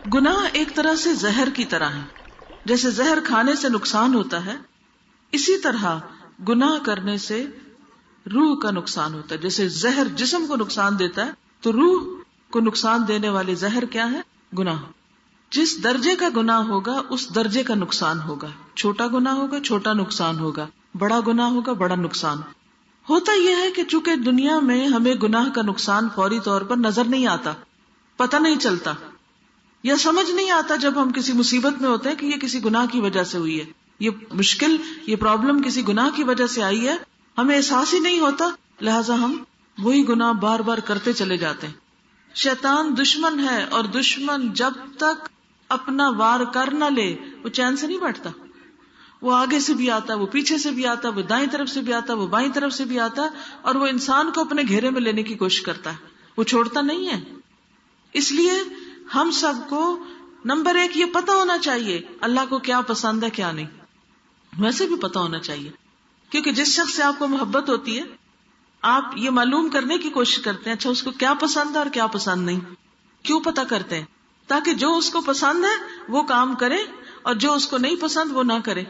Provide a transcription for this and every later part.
گناہ ایک طرح سے زہر کی طرح ہے. جیسے زہر کھانے سے نقصان ہوتا ہے، اسی طرح گناہ کرنے سے روح کا نقصان ہوتا ہے. جیسے زہر جسم کو نقصان دیتا ہے تو روح کو نقصان دینے والے زہر کیا ہے؟ گناہ. جس درجے کا گناہ ہوگا اس درجے کا نقصان ہوگا. چھوٹا گناہ ہوگا چھوٹا نقصان ہوگا، بڑا گناہ ہوگا بڑا نقصان. ہوتا یہ ہے کہ چونکہ دنیا میں ہمیں گناہ کا نقصان فوری طور پر نظر نہیں آتا، پتہ نہیں چلتا، یا سمجھ نہیں آتا جب ہم کسی مصیبت میں ہوتے ہیں کہ یہ کسی گناہ کی وجہ سے ہوئی ہے، یہ مشکل، یہ پرابلم کسی گناہ کی وجہ سے آئی ہے، ہمیں احساس ہی نہیں ہوتا، لہٰذا ہم وہی گناہ بار بار کرتے چلے جاتے ہیں. شیطان دشمن ہے، اور دشمن جب تک اپنا وار کر نہ لے وہ چین سے نہیں بیٹھتا. وہ آگے سے بھی آتا، وہ پیچھے سے بھی آتا، وہ دائیں طرف سے بھی آتا، وہ بائیں طرف سے بھی آتا، اور وہ انسان کو اپنے گھیرے میں لینے کی کوشش کرتا ہے، وہ چھوڑتا نہیں ہے. اس لیے ہم سب کو نمبر 1 یہ پتا ہونا چاہیے اللہ کو کیا پسند ہے کیا نہیں. ویسے بھی پتا ہونا چاہیے، کیونکہ جس شخص سے آپ کو محبت ہوتی ہے آپ یہ معلوم کرنے کی کوشش کرتے ہیں اچھا اس کو کیا پسند ہے اور کیا پسند نہیں. کیوں پتا کرتے ہیں؟ تاکہ جو اس کو پسند ہے وہ کام کرے اور جو اس کو نہیں پسند وہ نہ کرے.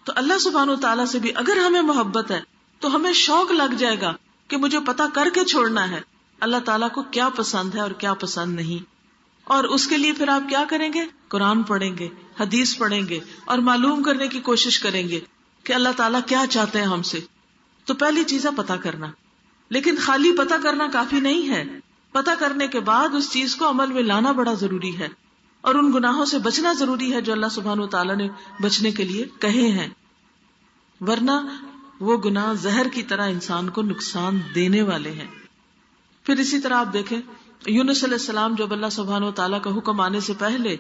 تو اللہ سبحانہ وتعالیٰ سے بھی اگر ہمیں محبت ہے تو ہمیں شوق لگ جائے گا کہ مجھے پتا کر کے چھوڑنا ہے اللہ تعالیٰ کو کیا پسند ہے اور کیا پسند نہیں. اور اس کے لیے پھر آپ کیا کریں گے؟ قرآن پڑھیں گے، حدیث پڑھیں گے، اور معلوم کرنے کی کوشش کریں گے کہ اللہ تعالیٰ کیا چاہتے ہیں ہم سے. تو پہلی چیز ہے پتا کرنا. لیکن خالی پتا کرنا کافی نہیں ہے. پتا کرنے کے بعد اس چیز کو عمل میں لانا بڑا ضروری ہے، اور ان گناہوں سے بچنا ضروری ہے جو اللہ سبحانہ وتعالیٰ نے بچنے کے لیے کہے ہیں، ورنہ وہ گناہ زہر کی طرح انسان کو نقصان دینے والے ہیں. پھر اسی طرح آپ دیکھیں یونس علیہ السلام جب اللہ سبحانہ وتعالیٰ کا حکم آنے سے پہلے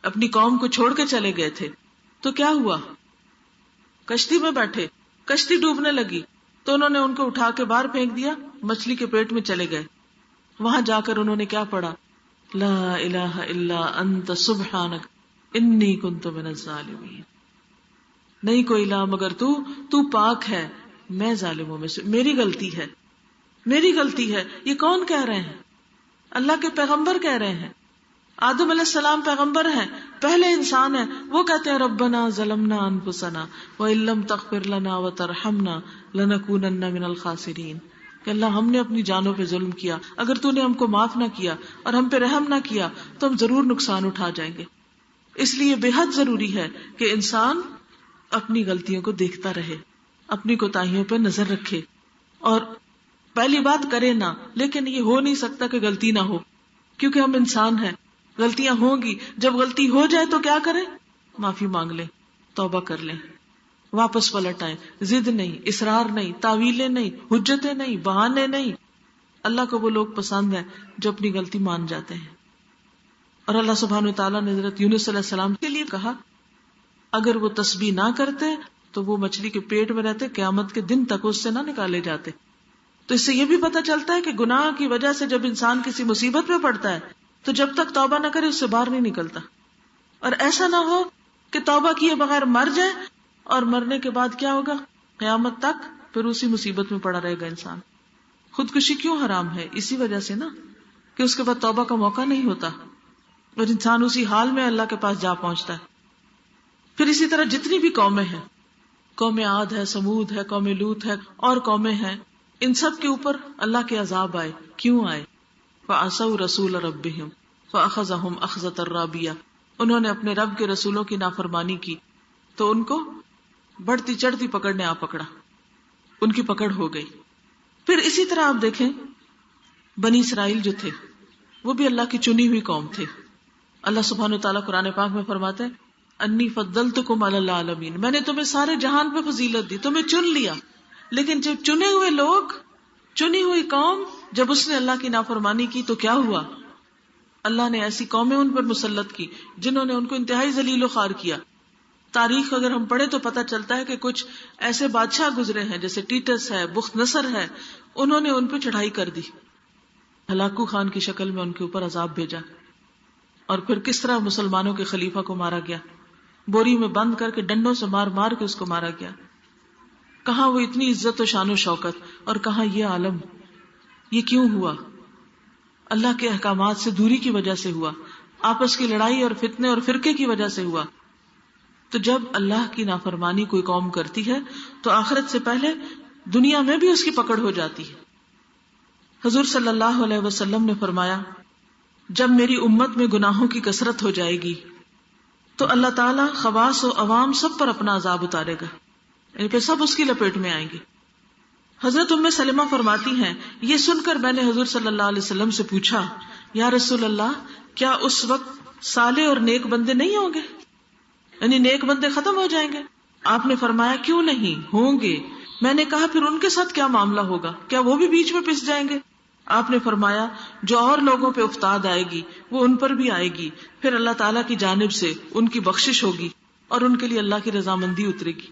اپنی قوم کو چھوڑ کے چلے گئے تھے تو کیا ہوا؟ کشتی میں بیٹھے، کشتی ڈوبنے لگی تو انہوں نے ان کو اٹھا کے باہر پھینک دیا، مچھلی کے پیٹ میں چلے گئے. وہاں جا کر انہوں نے کیا پڑھا؟ لا الہ الا انت سبحانک انی کنت من الظالمین. نہیں کوئی الہ مگر تو پاک ہے، میں ظالموں میں سے، میری غلطی ہے، میری غلطی ہے. یہ کون کہہ رہے ہیں؟ اللہ کے پیغمبر کہہ رہے ہیں. آدم علیہ السلام پیغمبر ہیں، پہلے انسان ہیں، وہ کہتے ہیں ربنا ظلمنا انفسنا وان لم تغفر لنا وترحمنا لنکونن من الخاسرین. کہ اللہ ہم نے اپنی جانوں پہ ظلم کیا، اگر تو نے ہم کو معاف نہ کیا اور ہم پہ رحم نہ کیا تو ہم ضرور نقصان اٹھا جائیں گے. اس لیے بے حد ضروری ہے کہ انسان اپنی غلطیوں کو دیکھتا رہے، اپنی کوتاہیوں پہ نظر رکھے، اور پہلی بات کرے نہ. لیکن یہ ہو نہیں سکتا کہ غلطی نہ ہو، کیونکہ ہم انسان ہیں، غلطیاں ہوں گی. جب غلطی ہو جائے تو کیا کریں؟ معافی مانگ لیں، توبہ کر لیں، واپس پلٹ آئیں. ضد نہیں، اصرار نہیں، تعویلیں نہیں، حجتیں نہیں، بہانے نہیں. اللہ کو وہ لوگ پسند ہیں جو اپنی غلطی مان جاتے ہیں. اور اللہ سبحانہ وتعالیٰ نے حضرت یونس علیہ السلام کے لیے کہا اگر وہ تسبیح نہ کرتے تو وہ مچھلی کے پیٹ میں رہتے، قیامت کے دن تک اس سے نہ نکالے جاتے. تو اس سے یہ بھی پتہ چلتا ہے کہ گناہ کی وجہ سے جب انسان کسی مصیبت میں پڑتا ہے تو جب تک توبہ نہ کرے اس سے باہر نہیں نکلتا. اور ایسا نہ ہو کہ توبہ کیے بغیر مر جائے اور مرنے کے بعد کیا ہوگا؟ قیامت تک پھر اسی مصیبت میں پڑا رہے گا انسان. خودکشی کیوں حرام ہے؟ اسی وجہ سے نا کہ اس کے بعد توبہ کا موقع نہیں ہوتا اور انسان اسی حال میں اللہ کے پاس جا پہنچتا ہے. پھر اسی طرح جتنی بھی قومیں ہیں، قوم عاد ہے، سمود ہے، قوم لوط ہے، اور قومیں ہیں، ان سب کے اوپر اللہ کے عذاب آئے. کیوں آئے؟ فعصوا رسول ربهم فاخذهم اخذۃ رابیہ. انہوں نے اپنے رب کے رسولوں کی نافرمانی کی تو ان کو بڑھتی چڑھتی پکڑنے آ پکڑا، ان کی پکڑ ہو گئی. پھر اسی طرح آپ دیکھیں بنی اسرائیل جو تھے وہ بھی اللہ کی چنی ہوئی قوم تھے. اللہ سبحانہ وتعالیٰ قرآن پاک میں فرماتے ہیں انی فضلتکم علی العالمین، میں نے تمہیں سارے جہان پہ فضیلت دی، تمہیں چن لیا. لیکن جب چنے ہوئے لوگ، چنی ہوئی قوم، جب اس نے اللہ کی نافرمانی کی تو کیا ہوا؟ اللہ نے ایسی قومیں ان پر مسلط کی جنہوں نے ان کو انتہائی ذلیل و خوار کیا. تاریخ اگر ہم پڑھیں تو پتہ چلتا ہے کہ کچھ ایسے بادشاہ گزرے ہیں جیسے ٹیٹس ہے، بخت نصر ہے، انہوں نے ان پہ چڑھائی کر دی، ہلاکو خان کی شکل میں ان کے اوپر عذاب بھیجا. اور پھر کس طرح مسلمانوں کے خلیفہ کو مارا گیا، بوری میں بند کر کے ڈنڈوں سے مار مار کے اس کو مارا گیا. کہاں وہ اتنی عزت و شان و شوکت، اور کہاں یہ عالم. یہ کیوں ہوا؟ اللہ کے احکامات سے دوری کی وجہ سے ہوا. آپس کی لڑائی اور فتنے اور فرقے کی وجہ سے ہوا. تو جب اللہ کی نافرمانی کوئی قوم کرتی ہے تو آخرت سے پہلے دنیا میں بھی اس کی پکڑ ہو جاتی ہے. حضور صلی اللہ علیہ وسلم نے فرمایا جب میری امت میں گناہوں کی کثرت ہو جائے گی تو اللہ تعالیٰ خواص و عوام سب پر اپنا عذاب اتارے گا، یعنی پھر سب اس کی لپیٹ میں آئیں گے. حضرت ام سلمہ فرماتی ہیں یہ سن کر میں نے حضور صلی اللہ علیہ وسلم سے پوچھا یا رسول اللہ کیا اس وقت صالح اور نیک بندے نہیں ہوں گے، یعنی نیک بندے ختم ہو جائیں گے؟ آپ نے فرمایا کیوں نہیں ہوں گے. میں نے کہا پھر ان کے ساتھ کیا معاملہ ہوگا، کیا وہ بھی بیچ میں پس جائیں گے؟ آپ نے فرمایا جو اور لوگوں پہ افتاد آئے گی وہ ان پر بھی آئے گی، پھر اللہ تعالیٰ کی جانب سے ان کی بخشش ہوگی اور ان کے لیے اللہ کی رضامندی اترے گی.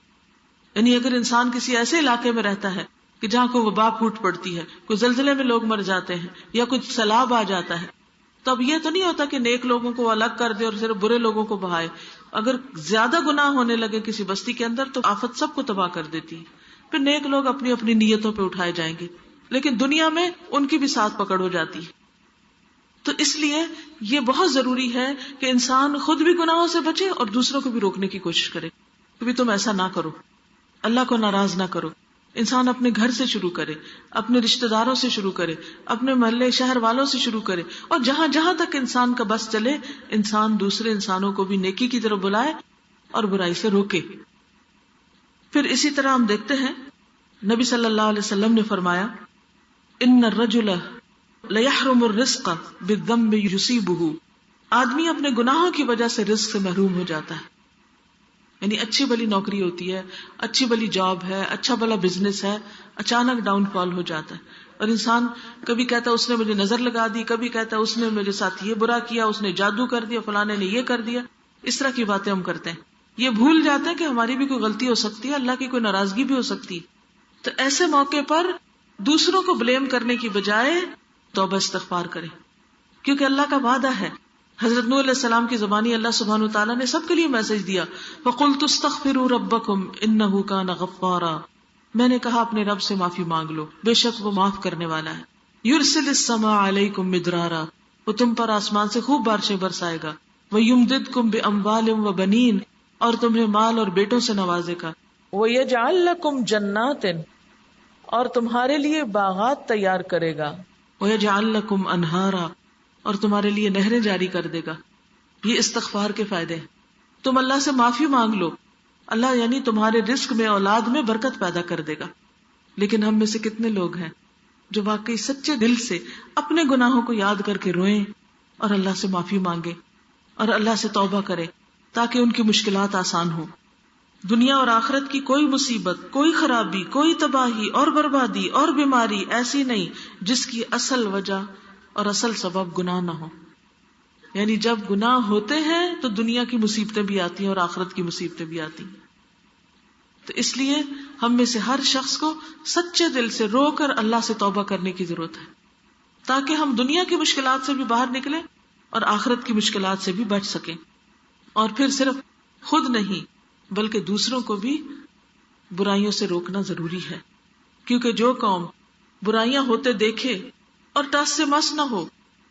یعنی اگر انسان کسی ایسے علاقے میں رہتا ہے کہ جہاں کوئی وبا پھوٹ پڑتی ہے، کوئی زلزلے میں لوگ مر جاتے ہیں یا کچھ سیلاب آ جاتا ہے، تو اب یہ تو نہیں ہوتا کہ نیک لوگوں کو الگ کر دے اور صرف برے لوگوں کو بہائے. اگر زیادہ گناہ ہونے لگے کسی بستی کے اندر تو آفت سب کو تباہ کر دیتی ہے. پھر نیک لوگ اپنی اپنی نیتوں پہ اٹھائے جائیں گے، لیکن دنیا میں ان کی بھی ساتھ پکڑ ہو جاتی ہے. تو اس لیے یہ بہت ضروری ہے کہ انسان خود بھی گناہوں سے بچے اور دوسروں کو بھی روکنے کی کوشش کرے. کبھی تم ایسا نہ کرو، اللہ کو ناراض نہ کرو. انسان اپنے گھر سے شروع کرے، اپنے رشتہ داروں سے شروع کرے، اپنے محلے شہر والوں سے شروع کرے، اور جہاں جہاں تک انسان کا بس چلے انسان دوسرے انسانوں کو بھی نیکی کی طرف بلائے اور برائی سے روکے. پھر اسی طرح ہم دیکھتے ہیں نبی صلی اللہ علیہ وسلم نے فرمایا ان الرجل لیحرم الرزق بالذنب یصیبہ، آدمی اپنے گناہوں کی وجہ سے رزق سے محروم ہو جاتا ہے. یعنی اچھی بلی نوکری ہوتی ہے، اچھی بلی جاب ہے، اچھا بلا بزنس ہے، اچانک ڈاؤن فال ہو جاتا ہے. اور انسان کبھی کہتا ہے اس نے مجھے نظر لگا دی، کبھی کہتا ہے اس نے میرے ساتھ یہ برا کیا، اس نے جادو کر دیا، فلانے نے یہ کر دیا. اس طرح کی باتیں ہم کرتے ہیں. یہ بھول جاتے ہیں کہ ہماری بھی کوئی غلطی ہو سکتی ہے، اللہ کی کوئی ناراضگی بھی ہو سکتی ہے. تو ایسے موقع پر دوسروں کو بلیم کرنے کی بجائے توبہ استغفار کریں، کیونکہ اللہ کا وعدہ ہے. حضرت نوح علیہ السلام کی زبانی اللہ سبحانہ وتعالیٰ نے سب کے لیے میسج دیا فَقُلْتُ اسْتَغْفِرُوا رَبَّكُمْ إِنَّهُ كَانَ غَفَّارًا، میں نے کہا اپنے رب سے معافی مانگ لو، بے شک وہ معاف کرنے والا ہے. يُرْسِلِ السَّمَاءَ عَلَيْكُمْ مِدْرَارًا، وہ تم پر آسمان سے خوب بارشیں برسائے گا. وَيُمْدِدْكُمْ بِأَمْوَالٍ وَبَنِينَ، اور تمہیں مال اور بیٹوں سے نوازے گا. وَيَجْعَلْ لَكُمْ جَنَّاتٍ، اور تمہارے لیے باغات تیار کرے گا. وَيَجْعَلْ لَكُمْ أَنْهَارًا، اور تمہارے لیے نہریں جاری کر دے گا. یہ استغفار کے فائدے ہیں. تم اللہ سے معافی مانگ لو، اللہ یعنی تمہارے رزق میں اولاد میں برکت پیدا کر دے گا. لیکن ہم میں سے کتنے لوگ ہیں جو واقعی سچے دل سے اپنے گناہوں کو یاد کر کے روئیں اور اللہ سے معافی مانگے اور اللہ سے توبہ کرے تاکہ ان کی مشکلات آسان ہوں. دنیا اور آخرت کی کوئی مصیبت، کوئی خرابی، کوئی تباہی اور بربادی اور بیماری ایسی نہیں جس کی اصل وجہ اور اصل سبب گناہ نہ ہو. یعنی جب گناہ ہوتے ہیں تو دنیا کی مصیبتیں بھی آتی ہیں اور آخرت کی مصیبتیں بھی آتی ہیں. تو اس لیے ہم میں سے ہر شخص کو سچے دل سے رو کر اللہ سے توبہ کرنے کی ضرورت ہے تاکہ ہم دنیا کی مشکلات سے بھی باہر نکلیں اور آخرت کی مشکلات سے بھی بچ سکیں. اور پھر صرف خود نہیں بلکہ دوسروں کو بھی برائیوں سے روکنا ضروری ہے، کیونکہ جو قوم برائیاں ہوتے دیکھے اور ٹس سے مس نہ ہو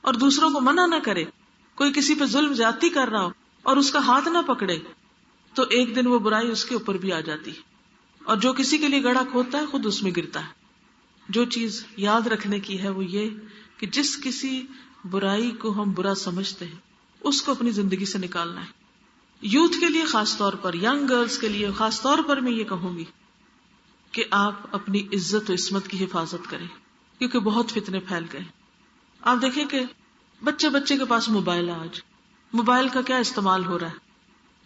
اور دوسروں کو منع نہ کرے، کوئی کسی پہ ظلم زیادتی کر رہا ہو اور اس کا ہاتھ نہ پکڑے، تو ایک دن وہ برائی اس کے اوپر بھی آ جاتی ہے. اور جو کسی کے لیے گڑھا کھودتا ہے خود اس میں گرتا ہے. جو چیز یاد رکھنے کی ہے وہ یہ کہ جس کسی برائی کو ہم برا سمجھتے ہیں اس کو اپنی زندگی سے نکالنا ہے. یوتھ کے لیے خاص طور پر، ینگ گرلز کے لیے خاص طور پر میں یہ کہوں گی کہ آپ اپنی عزت و عصمت کی حفاظت کریں، کیونکہ بہت فتنے پھیل گئے. آپ دیکھیں کہ بچے کے پاس موبائل ہے، آج موبائل کا کیا استعمال ہو رہا ہے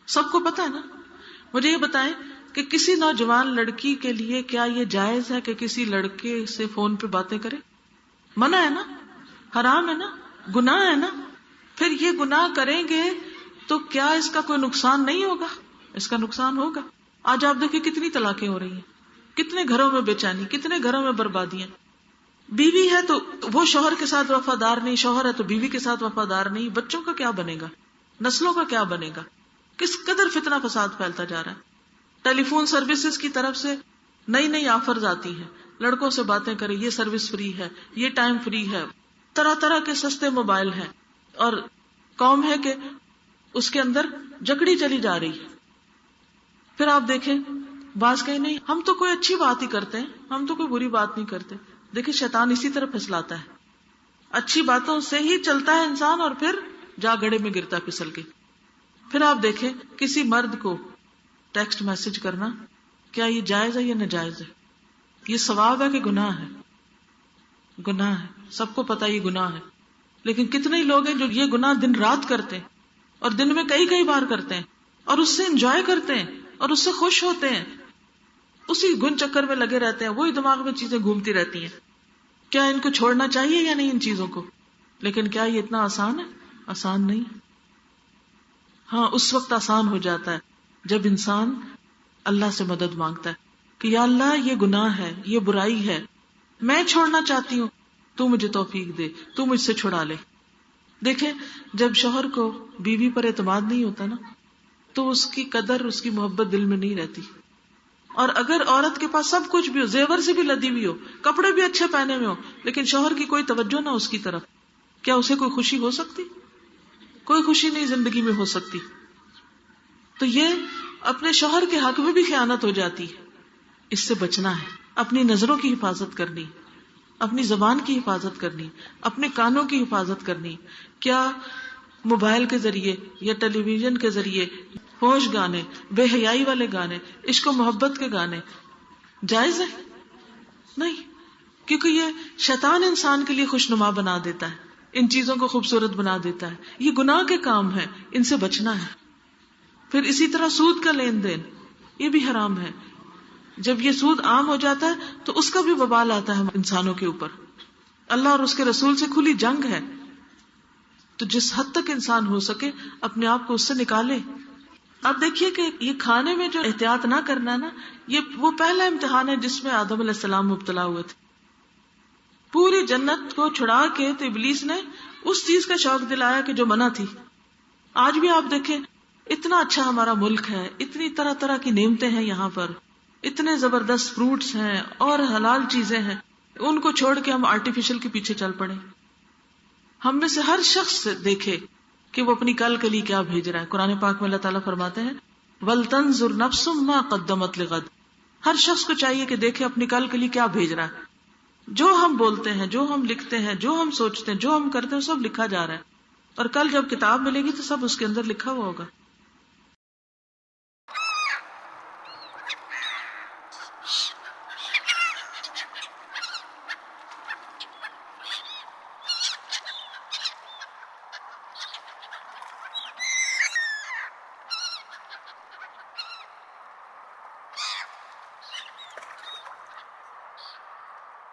سب کو پتا ہے نا. مجھے یہ بتائیں کہ کسی نوجوان لڑکی کے لیے کیا یہ جائز ہے کہ کسی لڑکے سے فون پہ باتیں کرے؟ منع ہے نا، حرام ہے نا، گناہ ہے نا. پھر یہ گناہ کریں گے تو کیا اس کا کوئی نقصان نہیں ہوگا؟ اس کا نقصان ہوگا. آج آپ دیکھیں کتنی طلاقیں ہو رہی ہیں، کتنے گھروں میں بے چینی، کتنے گھروں میں بربادیاں. بیوی ہے تو وہ شوہر کے ساتھ وفادار نہیں، شوہر ہے تو بیوی کے ساتھ وفادار نہیں. بچوں کا کیا بنے گا؟ نسلوں کا کیا بنے گا؟ کس قدر فتنہ فساد پھیلتا جا رہا ہے. ٹیلی فون سروسز کی طرف سے نئی آفرز آتی ہیں، لڑکوں سے باتیں کریں، یہ سروس فری ہے، یہ ٹائم فری ہے، طرح طرح کے سستے موبائل ہیں. اور قوم ہے کہ اس کے اندر جکڑی چلی جا رہی ہے. پھر آپ دیکھیں بعض کہیں نہیں ہم تو کوئی اچھی بات ہی کرتے ہیں, ہم تو کوئی بری بات نہیں کرتے. دیکھیں شیطان اسی طرح پھسلاتا ہے, اچھی باتوں سے ہی چلتا ہے انسان اور پھر جا گڑے میں گرتا پھسل کے. پھر آپ دیکھیں کسی مرد کو ٹیکسٹ میسج کرنا, کیا یہ جائز ہے یا ناجائز ہے؟ یہ ثواب ہے کہ گناہ ہے؟ گناہ ہے, سب کو پتا یہ گناہ ہے. لیکن کتنے ہی لوگ ہیں جو یہ گناہ دن رات کرتے ہیں, اور دن میں کئی کئی بار کرتے ہیں, اور اس سے انجوائے کرتے ہیں, اور اس سے خوش ہوتے ہیں, اسی گن چکر میں لگے رہتے ہیں, وہی دماغ میں چیزیں گھومتی رہتی ہیں. کیا ان کو چھوڑنا چاہیے یا نہیں ان چیزوں کو؟ لیکن کیا یہ اتنا آسان ہے؟ آسان نہیں. ہاں اس وقت آسان ہو جاتا ہے جب انسان اللہ سے مدد مانگتا ہے کہ یا اللہ یہ گناہ ہے, یہ برائی ہے, میں چھوڑنا چاہتی ہوں, تو مجھے توفیق دے, تو مجھ سے چھڑا لے. دیکھیں جب شوہر کو بیوی پر اعتماد نہیں ہوتا نا, تو اس کی قدر, اس کی محبت دل میں نہیں رہتی. اور اگر عورت کے پاس سب کچھ بھی ہو, زیور سے بھی لدی ہوئی ہو, کپڑے بھی اچھے پہنے ہوئے ہو, لیکن شوہر کی کوئی توجہ نہ اس کی طرف, کیا اسے کوئی خوشی ہو سکتی؟ کوئی خوشی نہیں زندگی میں ہو سکتی. تو یہ اپنے شوہر کے حق میں بھی خیانت ہو جاتی ہے. اس سے بچنا ہے, اپنی نظروں کی حفاظت کرنی, اپنی زبان کی حفاظت کرنی, اپنے کانوں کی حفاظت کرنی. کیا موبائل کے ذریعے یا ٹیلی ویژن کے ذریعے فحش گانے, بے حیائی والے گانے, عشق و محبت کے گانے جائز ہے؟ نہیں, کیونکہ یہ شیطان انسان کے لیے خوشنما بنا دیتا ہے, ان چیزوں کو خوبصورت بنا دیتا ہے. یہ گناہ کے کام ہے, ان سے بچنا ہے. پھر اسی طرح سود کا لین دین, یہ بھی حرام ہے. جب یہ سود عام ہو جاتا ہے تو اس کا بھی وبال آتا ہے انسانوں کے اوپر. اللہ اور اس کے رسول سے کھلی جنگ ہے. تو جس حد تک انسان ہو سکے اپنے آپ کو اس سے نکالے. اب دیکھیے کہ یہ کھانے میں جو احتیاط نہ کرنا نا, یہ وہ پہلا امتحان ہے جس میں آدم علیہ السلام مبتلا ہوئے تھے. پوری جنت کو چھڑا کے تو ابلیس نے اس چیز کا شوق دلایا کہ جو منع تھی. آج بھی آپ دیکھیں اتنا اچھا ہمارا ملک ہے, اتنی طرح طرح کی نعمتیں ہیں یہاں پر, اتنے زبردست فروٹس ہیں اور حلال چیزیں ہیں, ان کو چھوڑ کے ہم آرٹیفیشل کے پیچھے چل پڑے. ہم میں سے ہر شخص دیکھے کہ وہ اپنی کل کے لیے کیا بھیج رہا ہے. قرآن پاک میں اللہ تعالیٰ فرماتے ہیں وَلْتَنْظُرْ نَفْسٌ مَا قَدَّمَتْ لِغَدٍ. ہر شخص کو چاہیے کہ دیکھے اپنی کل کے لیے کیا بھیج رہا ہے. جو ہم بولتے ہیں, جو ہم لکھتے ہیں, جو ہم سوچتے ہیں, جو ہم کرتے ہیں, سب لکھا جا رہا ہے. اور کل جب کتاب ملے گی تو سب اس کے اندر لکھا ہوا ہوگا.